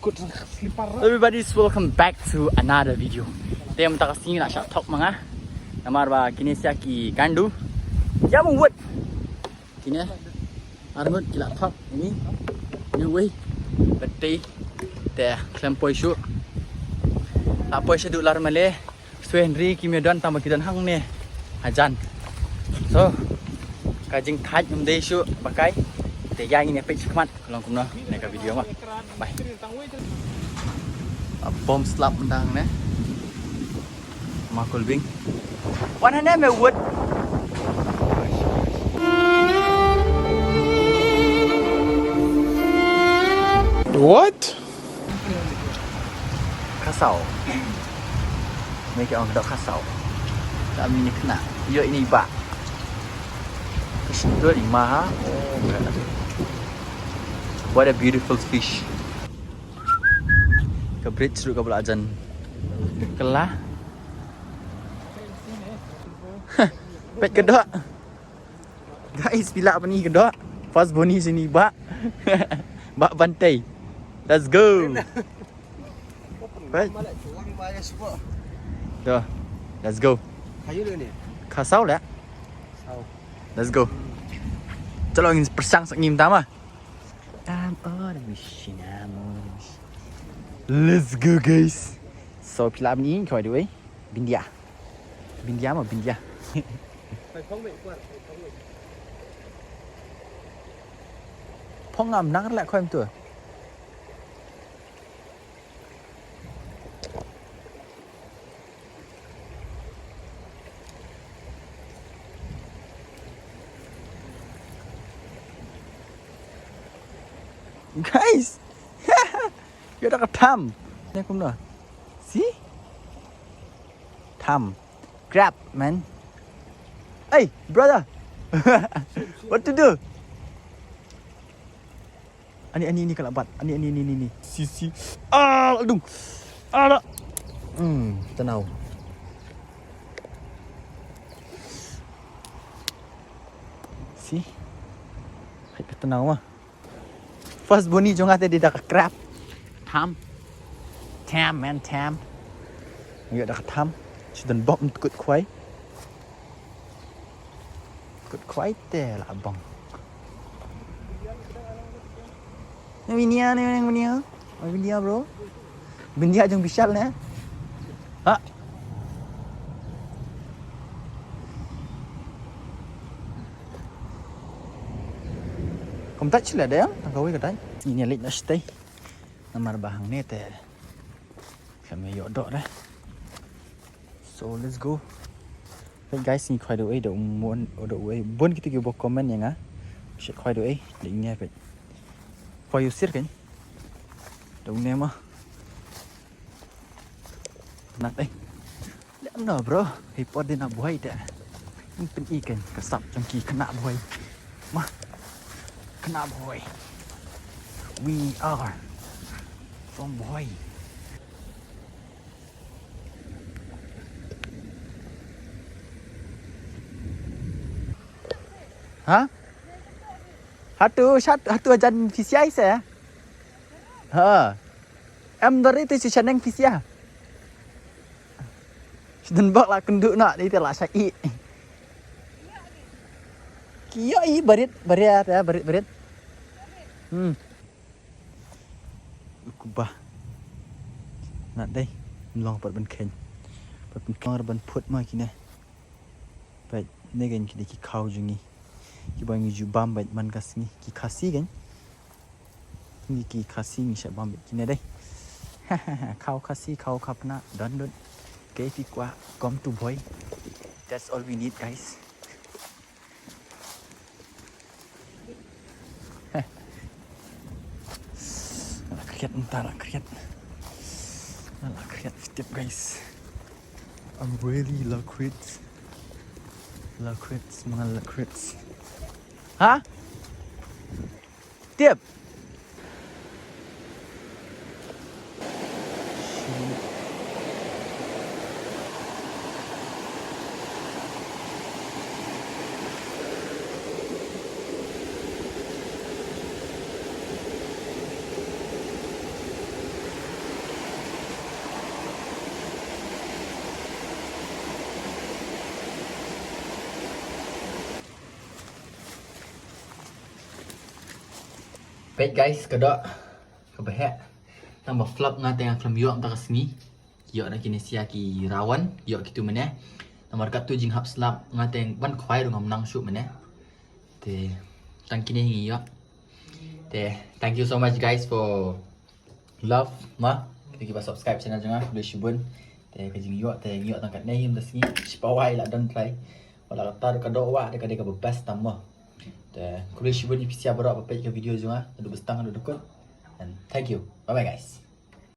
Everybody's welcome back to another video. Dia minta kasih nak shot talk manga. Namar ba kini siaki kandu. Ya membuat. Kini armut kila talk ini. New way. Betul. Teh klempoi shoot. Apa sih dulu lar male. Henry kimi dan tambah kita hang ne. Ajan. So kajing taj mende shoot pakai. Teh yang ini page kemat. Kalau kumno neka video mah. Bye. Bom slap mentang ne. Makul bing. Wan hane me wood. What? Kasau. Mereka orang kedok kasau. Kami ni kena. Yo ini ba. Kesedut imah. Oh. What a beautiful fish. Ke bridge dulu ke belajan. Kelah. Pet kedok. Guys, bila apa ni kedok? Fast boni sini bak. Bak bantai. Let's go. Pet. Tuh. Let's go. Kasau lah. Let's go. Tolong ingin persang ngim tama. Let's go guys. So pilam ni kau ada Bindia. Bindia mah Bindia. Phong ngầm nắng lại khoem tuổi. Guys, you dah ketam. Ni kum dah. See? Tam. Grab, man. Hey, brother. What to do? Ani kalabat. Ani. Si. Aduh. Ada. Tenau. See? Hai ke tenau mah. First boni jong ate dia dak crab. Tam. Man, tam. Dia dak tam. Sudah bom kut kuai. Kut kuai teh lah bang. Bindia ni yang Bindia. Oh Bindia bro. Bindia jong bisal ne. Ha. Kom touch lah dia, tangkawi katanya. Ini lit nak stay. Namar bahang ni teh. Kami yodok dah. So let's go. Hey guys, ni kau ada umuan, ada bun kita kau komen yang shit kau ada ini apa? Kau usir kan? Dong mah. Nak Lihat no bro, hipot dia nak buai dah. Ini pen ikan kesap jangki kena buai. Mah. Kena boy. We are from boy. Ha? Hatu ajan PCI saya. Ha. Em dari tu chaneng PCI. Sudah bak lah kenduk nak ni telah syai. Kia barit ya barit. Kubah. Nak dai. Long pat ban khen. Pat ban kar ban phut ma kine. Bai ne gen ki ki khau jungi. Ki bang ju bam bai man kasni ki khasi gen. Ni ki khasi ni sha bam kine dai. Khau khasi khau khapna don. Ke fi kwa kom tu boy. That's all we need guys. Nak kriat setiap guys. I'm really lakrit semangat lakrit. Ha? Tiap. Baik guys, kedok kebehek tambah flop ngateng film yok tak kesini. Yok nak kini sia ki rawan, yok gitu meneh. Nomor kat tu jing hap slap ngateng ban khwai dong menang shoot meneh. Te tang kini hingi yok. Te thank you so much guys for love ma. Kita kiba subscribe channel jangan boleh shibun. Te ke jing yok tangkat nei him dasni. Sipawai lah don't try. Wala kata kedok wa dekat dekat bebas tambah. Te kuliah shibun ipisia berak apa ke video jangan. Adu bestang adu dekut. And thank you. Bye bye guys.